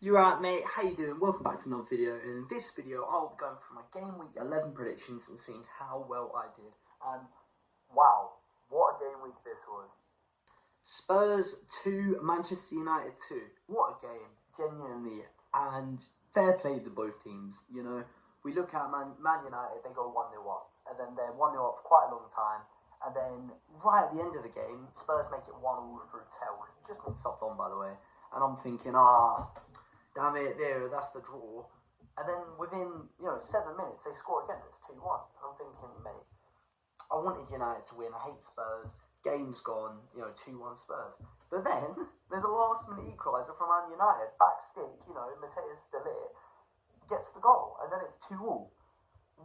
You're right, mate. How you doing? Welcome back to another video. And in this video, I'll be going through my game week 11 predictions and seeing how well I did. And wow, what a game week this was. Spurs 2, Manchester United 2. What a game, genuinely. And fair play to both teams. You know, we look at Man United, they go 1-0 up. And then they're 1-0 up for quite a long time. And then right at the end of the game, Spurs make it 1-1 through Tell. Just been subbed on, by the way. And I'm thinking, damn it, that's the draw. And then within, 7 minutes, they score again. It's 2-1. And I'm thinking, mate, I wanted United to win. I hate Spurs. Game's gone, 2-1 Spurs. But then, there's a last-minute equaliser from Man United. Back stick, Matheus de Ligt gets the goal. And then it's 2-all.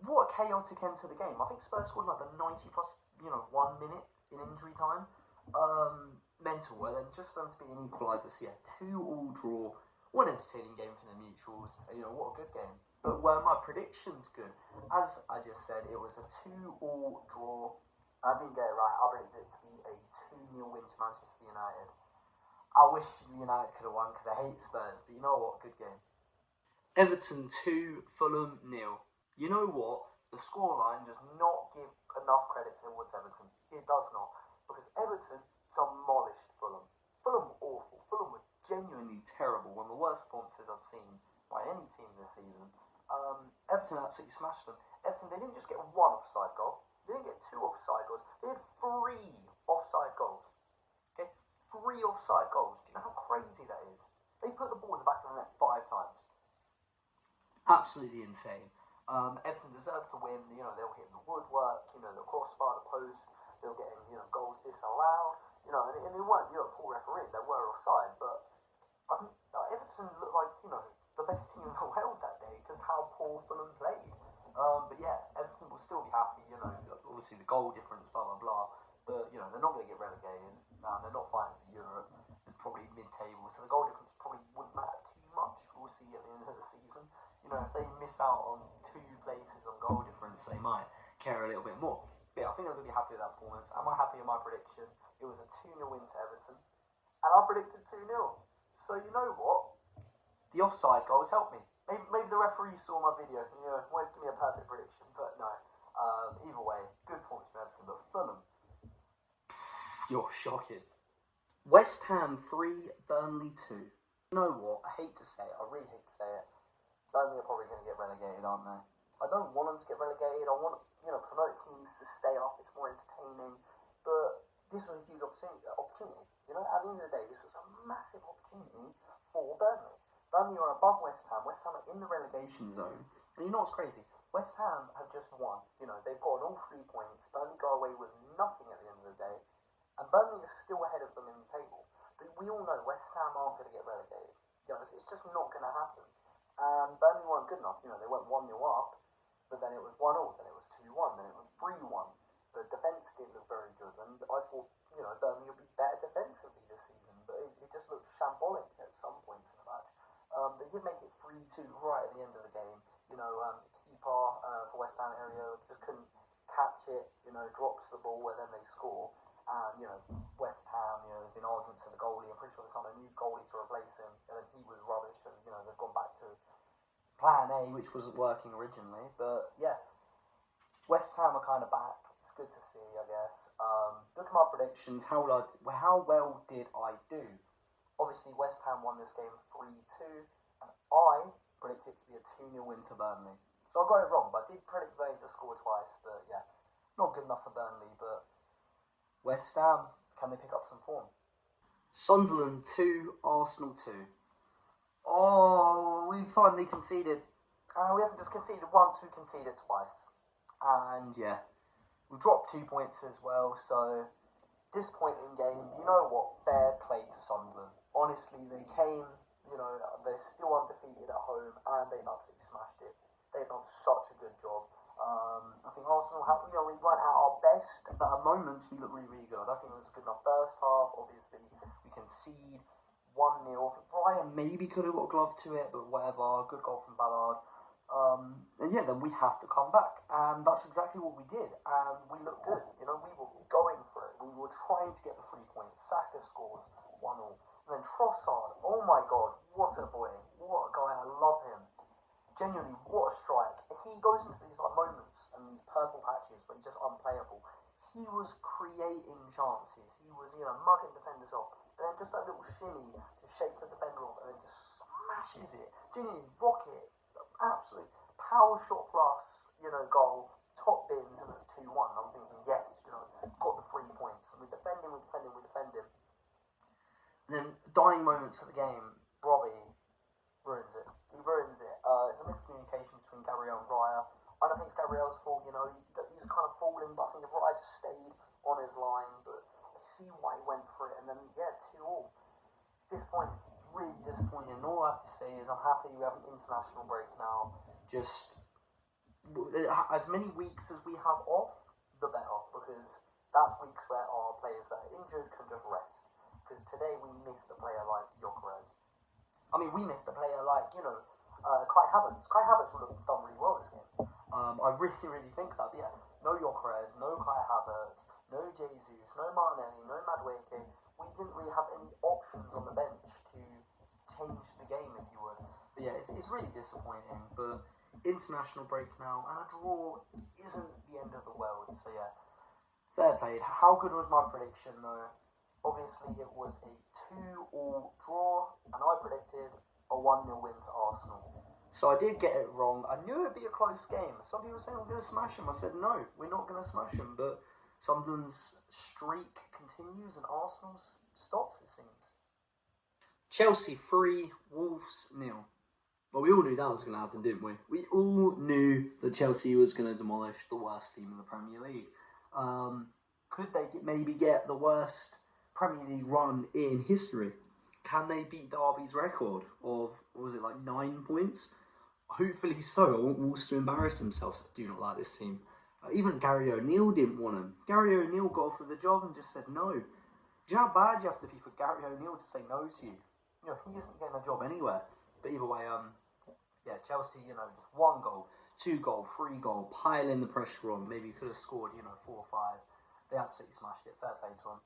What a chaotic end to the game. I think Spurs scored like the 90 plus, 1 minute in injury time. Mental. And then just for them to be an equaliser, so yeah, 2-all draw. What an entertaining game for the neutrals. What a good game. But were my predictions good? As I just said, it was a 2-all draw. I didn't get it right. I predicted it to be a 2-0 win to Manchester United. I wish United could have won because I hate Spurs. But you know what? Good game. Everton 2, Fulham 0. You know what? The scoreline does not give enough credit towards Everton. It does not. Because Everton demolished Fulham. Fulham were awful. Fulham were genuinely terrible. One of the worst performances I've seen by any team this season. Everton absolutely smashed them. Everton, they didn't just get one offside goal. They didn't get two offside goals. They had 3 offside goals. Okay? 3 offside goals. Do you know how crazy that is? They put the ball in the back of the net 5 times. Absolutely insane. Everton deserved to win. They were hitting the woodwork, the crossbar, the post. They were getting, goals disallowed. And they weren't, poor refereeing. They were offside. But I think Everton looked like, the best team in the world that day because how poor Fulham played. But yeah, Everton will still be happy. Obviously the goal difference, blah blah blah. But they're not going to get relegated. They're not fighting for Europe. They're probably mid-table, so the goal difference probably wouldn't matter too much. We'll see at the end of the season. If they miss out on 2 places on goal difference, they might care a little bit more. But yeah, I think I'm going to be happy with that performance. Am I happy with my prediction? It was a 2-0 win to Everton. And I predicted 2-0. So you know what? The offside goals helped me. Maybe the referee saw my video and wanted to give me a perfect prediction, but no. Either way, good performance from Everton, but Fulham, you're shocking. West Ham 3, Burnley 2. You know what? I hate to say it. I really hate to say it. Burnley are probably going to get relegated, aren't they? I don't want them to get relegated. I want, promote teams to stay up. It's more entertaining. But this was a huge opportunity. At the end of the day, this was a massive opportunity for Burnley. Burnley are above West Ham. West Ham are in the relegation zone. And you know what's crazy? West Ham have just won. They've gotten all 3 points. Burnley go away with nothing at the end of the day. And Burnley is still ahead of them in the table. But we all know West Ham aren't going to get relegated. It's just not going to happen. And Burnley weren't good enough. They went 1-0 up, but then it was 1-0, then it was 2-1, then it was 3-1. The defence didn't look very good, and I thought, Burnley would be better defensively this season, but it just looked shambolic at some points in the match. They did make it 3-2 right at the end of the game. The keeper for West Ham area just couldn't catch it, drops the ball, and then they score. And, West Ham, there's been arguments with the goalie. I'm pretty sure they signed a new goalie to replace him, and then he was rubbish, and, they've gone back to plan A, which wasn't working originally. But, yeah, West Ham are kind of back. It's good to see, I guess. Look at my predictions. How well did I do? Obviously, West Ham won this game 3-2, and I predicted it to be a 2-0 win to Burnley. So I got it wrong, but I did predict Burnley to score twice, but, yeah, not good enough for Burnley, but West Ham, can they pick up some form? Sunderland 2, Arsenal 2. Oh, we finally conceded. We haven't just conceded once, we conceded twice. And yeah, we dropped 2 points as well, so disappointing game. You know what? Fair play to Sunderland. Honestly, they came, they're still undefeated at home, and they absolutely smashed it. They've done such a good job. I think Arsenal have, we weren't at our best, but at moments we look really, really good. I don't think it was good enough first half. Obviously, we concede 1-0. Brian maybe could have got a glove to it, but whatever. Good goal from Ballard. And yeah, then we have to come back, and that's exactly what we did. And we looked good. We were going for it. We were trying to get the 3 points. Saka scores 1-1. And then Trossard, oh my god, what a boy, what a guy, I love him. Genuinely, what a strike. He goes into these like moments and these purple patches where he's just unplayable. He was creating chances. He was, mugging defenders off. And then just that little shimmy to shake the defender off and then just smashes it. Genuinely, rocket. Absolute power shot plus, goal. Top bins and it's 2-1. I'm thinking, yes, got the 3 points. And we're defending. And then dying moments of the game, Robbie ruins it. He ruins it. It's a miscommunication between Gabriel and Raya. I don't think it's Gabriel's fault, he's kind of falling, but I think if Raya just stayed on his line, but I see why he went for it, and then, 2-2. It's disappointing. It's really disappointing. And all I have to say is I'm happy we have an international break now. Just as many weeks as we have off, the better, because that's weeks where our players that are injured can just rest. Because today we missed a player like Gyökeres. I mean, we missed a player like, Kai Havertz. Kai Havertz would have done really well this game. I really think that. But yeah, no Gyökeres, no Kai Havertz, no Jesus, no Martinelli, no Madueke. We didn't really have any options on the bench to change the game, if you would. But yeah, it's really disappointing. But international break now, and a draw isn't the end of the world. So yeah, fair played. How good was my prediction though? Obviously, it was a 2-2 draw, and I predicted a 1-0 win to Arsenal. So I did get it wrong. I knew it would be a close game. Some people were saying we're going to smash him. I said, no, we're not going to smash him. But Sunderland's streak continues and Arsenal's stops, it seems. Chelsea 3, Wolves 0. Well, we all knew that was going to happen, didn't we? We all knew that Chelsea was going to demolish the worst team in the Premier League. Could they maybe get the worst Premier League run in history? Can they beat Derby's record of, 9 points? Hopefully so. I want Wolves to embarrass themselves. I do not like this team. Even Gary O'Neill didn't want him. Gary O'Neill got offered the job and just said no. Do you know how bad you have to be for Gary O'Neill to say no to you? He isn't getting a job anywhere. But either way, Chelsea, just 1 goal, 2 goal, 3 goal, piling the pressure on. Maybe you could have scored, 4 or 5. They absolutely smashed it. Fair play to them.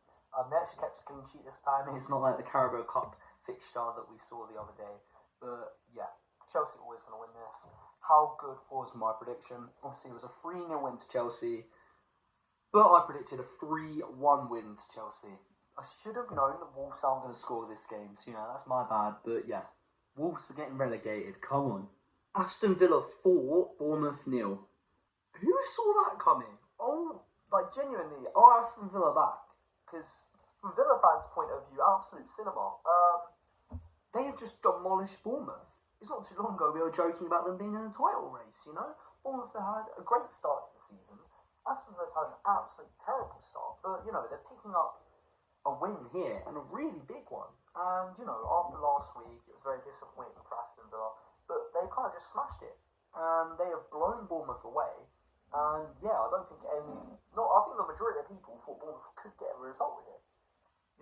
They actually kept a clean sheet this time. It's not like the Carabao Cup fixture that we saw the other day. But yeah, Chelsea always going to win this. How good was my prediction? Obviously, it was a 3-0 win to Chelsea. But I predicted a 3-1 win to Chelsea. I should have known that Wolves aren't going to score this game. So, that's my bad. But yeah, Wolves are getting relegated. Come on. Aston Villa 4, Bournemouth 0. Who saw that coming? Oh, genuinely, are Aston Villa back? Because from Villa fans' point of view, absolute cinema. They have just demolished Bournemouth. It's not too long ago we were joking about them being in a title race, Bournemouth have had a great start to the season. Aston Villa's had an absolutely terrible start. But, they're picking up a win here, and a really big one. And, after last week, it was very disappointing for Aston Villa. But they kind of just smashed it. And they have blown Bournemouth away. And yeah, I don't think I think the majority of people thought Bournemouth could get a result with it.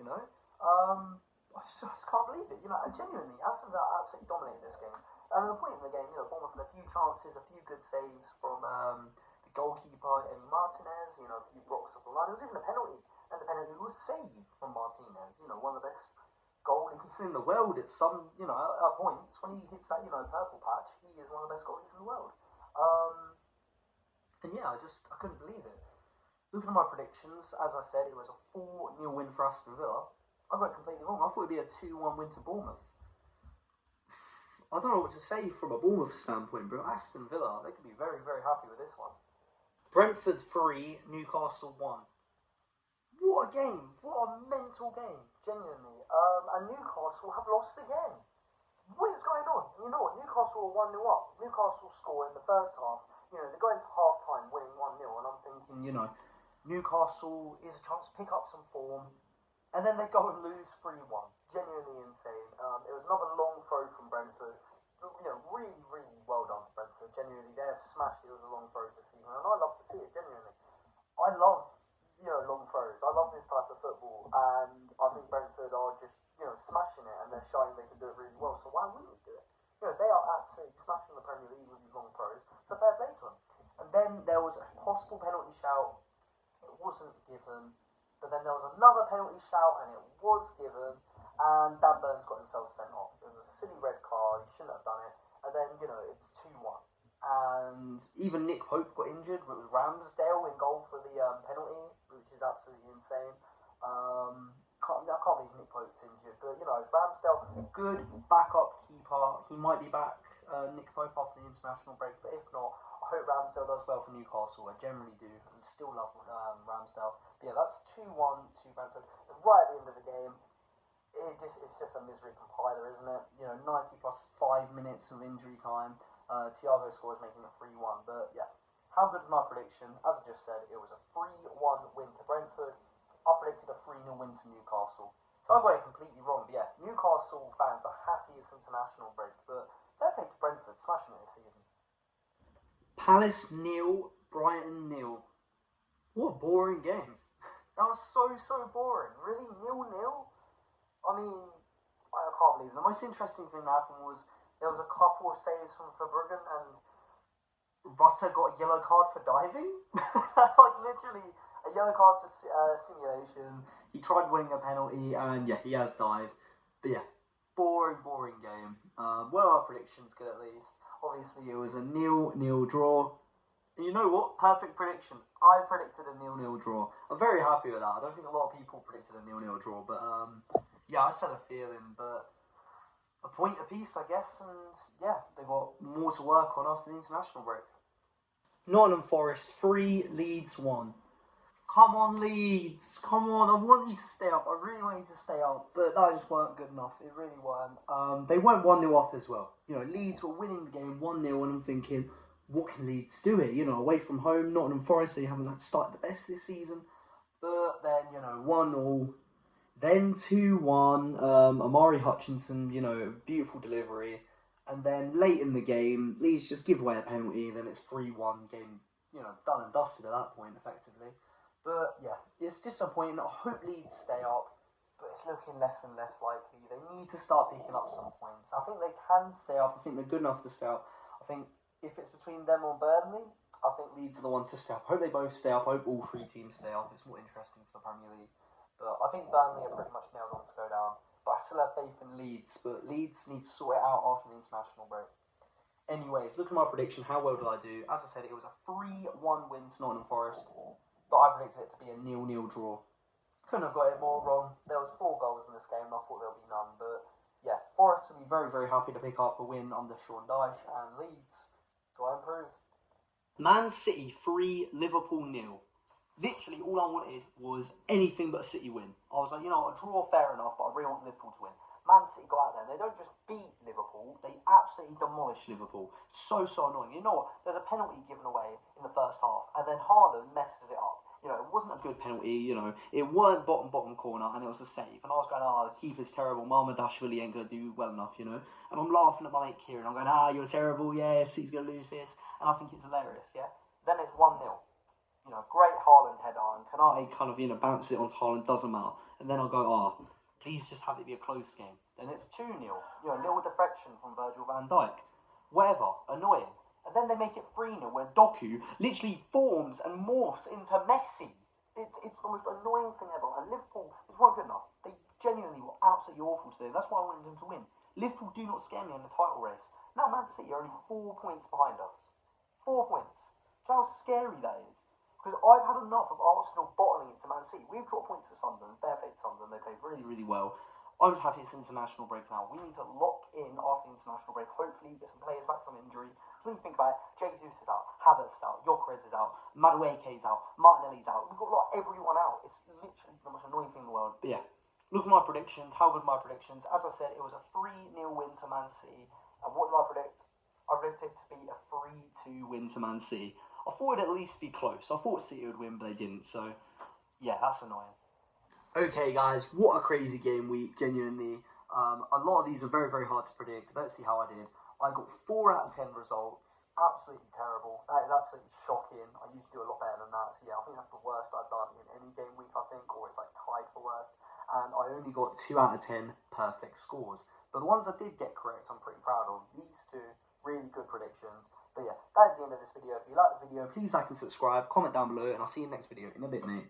I just can't believe it. And genuinely, Aston Villa absolutely dominated this game. And at the point in the game, Bournemouth had a few chances, a few good saves from the goalkeeper, Emi Martinez, a few blocks off the line. There was even a penalty, and the penalty was saved from Martinez, one of the best goalies in the world at some, at points. When he hits that, purple patch, he is one of the best goalies in the world. And yeah, I couldn't believe it. Looking at my predictions, as I said, it was a 4-0 win for Aston Villa. I got completely wrong. I thought it'd be a 2-1 win to Bournemouth. I don't know what to say from a Bournemouth standpoint, but Aston Villa, they could be very, very happy with this one. Brentford 3, Newcastle 1. What a game. What a mental game. Genuinely. And Newcastle have lost again. What is going on? You know what? Newcastle are 1-0 up. Newcastle score in the first half. They're going to half-time winning 1-0, and I'm thinking, Newcastle is a chance to pick up some form, and then they go and lose 3-1. Genuinely insane. It was another long throw from Brentford. Really, really well done to Brentford. Genuinely, they have smashed it with the long throws this season, and I love to see it, genuinely. I love, long throws. I love this type of football, and I think Brentford are just, smashing it, and they're showing they can do it really well, so why wouldn't we do it? They are absolutely smashing the Premier League with these long throws, so fair play to them. And then there was a possible penalty shout. It wasn't given. But then there was another penalty shout, and it was given. and Dan Burns got himself sent off. It was a silly red card, he shouldn't have done it, and then, it's 2-1. And even Nick Pope got injured, but it was Ramsdale in goal for the penalty, which is absolutely insane. I can't believe Nick Pope's injured, but, Ramsdale, good backup keeper. He might be back, Nick Pope, after the international break, but if not, I hope Ramsdale does well for Newcastle. I generally do, and still love Ramsdale. But yeah, that's 2-1 to Brentford. And right at the end of the game, it's just a misery compiler, isn't it? 90 plus 5 minutes of injury time. Thiago scores, making it 3-1. But yeah, how good is my prediction? As I just said, it was a 3-1 win to Brentford. I predicted a 3-0 win to Newcastle. So I got it completely wrong. But yeah, Newcastle fans are happy it's international break, but fair play to Brentford, smashing it this season. Palace 0, Brighton 0. What a boring game. That was so boring. Really, 0-0? I mean, I can't believe it. The most interesting thing that happened was there was a couple of saves from Verbruggen and Rutter got a yellow card for diving. Like, literally, a yellow card for simulation. He tried winning a penalty and, yeah, he has dived. But, yeah, boring game. Well, our predictions good at least. Obviously, it was a 0-0 draw. And you know what? Perfect prediction. I predicted a 0-0 draw. I'm very happy with that. I don't think a lot of people predicted a 0-0 draw, but yeah, I just had a feeling. But a point apiece, I guess, and yeah, they got more to work on after the international break. Nottingham Forest 3, Leeds 1. Come on, Leeds. Come on. I want you to stay up. I really want you to stay up. But that just weren't good enough. It really weren't. They went 1-0 up as well. Leeds were winning the game 1-0, and I'm thinking, what can Leeds do here? Away from home, Nottingham Forest, they haven't started the best this season. But then, 1-0, then 2-1, Amari Hutchinson, beautiful delivery. And then late in the game, Leeds just give away a penalty, then it's 3-1, game, done and dusted at that point, effectively. But yeah, it's disappointing. I hope Leeds stay up, but it's looking less and less likely. They need to start picking up some points. I think they can stay up. I think they're good enough to stay up. I think if it's between them or Burnley, I think Leeds are the one to stay up. I hope they both stay up. I hope all 3 teams stay up. It's more interesting for the Premier League. But I think Burnley are pretty much nailed on to go down. But I still have faith in Leeds. But Leeds need to sort it out after the international break. Anyways, look at my prediction. How well did I do? As I said, it was a 3-1 win to Nottingham Forest. But I predicted it to be a 0-0 draw. Couldn't have got it more wrong. There was 4 goals in this game, and I thought there would be none. But yeah, Forest will be very, very happy to pick up a win under Sean Dyche, and Leeds go improve. Man City 3, Liverpool 0. Literally, all I wanted was anything but a City win. I was like, a draw fair enough, but I really want Liverpool to win. Man City go out there, and they don't just beat Liverpool, they absolutely demolish Liverpool. So annoying. You know what? There's a penalty given away in the first half, and then Haaland messes it up. It wasn't a good penalty, it weren't bottom corner, and it was a save. And I was going, the keeper's terrible, Marmadashvili ain't going to do well enough, And I'm laughing at my mate Kieran, I'm going, you're terrible, yes, he's going to lose this. And I think it's hilarious, yeah? Then it's 1-0. Great Haaland header, and Kanate kind of, bounces it onto Haaland, doesn't matter. And then I'll go, please just have it be a close game. Then it's 2-0, a little deflection from Virgil van Dijk. Whatever, annoying. And then they make it 3-0 where Doku literally forms and morphs into Messi. It's the most annoying thing ever. And Liverpool just weren't good enough. They genuinely were absolutely awful today. That's why I wanted them to win. Liverpool do not scare me in the title race. Now Man City are only 4 points behind us. 4 points. Do you know how scary that is? Because I've had enough of Arsenal bottling into Man City. We've dropped points to Sunderland. Fair play to Sunderland. They played really, really well. I'm just happy it's international break now. We need to lock in after the international break. Hopefully get some players back from injury. So when you think about it, Jesus is out, Havertz is out, Gyökeres is out, Madueke is out, Martinelli's out. We've got everyone out. It's literally the most annoying thing in the world. But yeah, look at my predictions. How good are my predictions? As I said, it was a 3-0 win to Man City. And what did I predict? I predicted it to be a 3-2 win to Man City. I thought it'd at least be close. I thought City would win, but they didn't. So yeah, that's annoying. Okay, guys, what a crazy game week, genuinely. A lot of these are very, very hard to predict. Let's see how I did. I got 4 out of 10 results. Absolutely terrible. That is absolutely shocking. I used to do a lot better than that. So yeah, I think that's the worst I've done in any game week, I think, or it's tied for worst. And I only got 2 out of 10 perfect scores. But the ones I did get correct, I'm pretty proud of. These 2, really good predictions. But yeah, that is the end of this video. If you like the video, please like and subscribe, comment down below, and I'll see you in the next video in a bit, mate.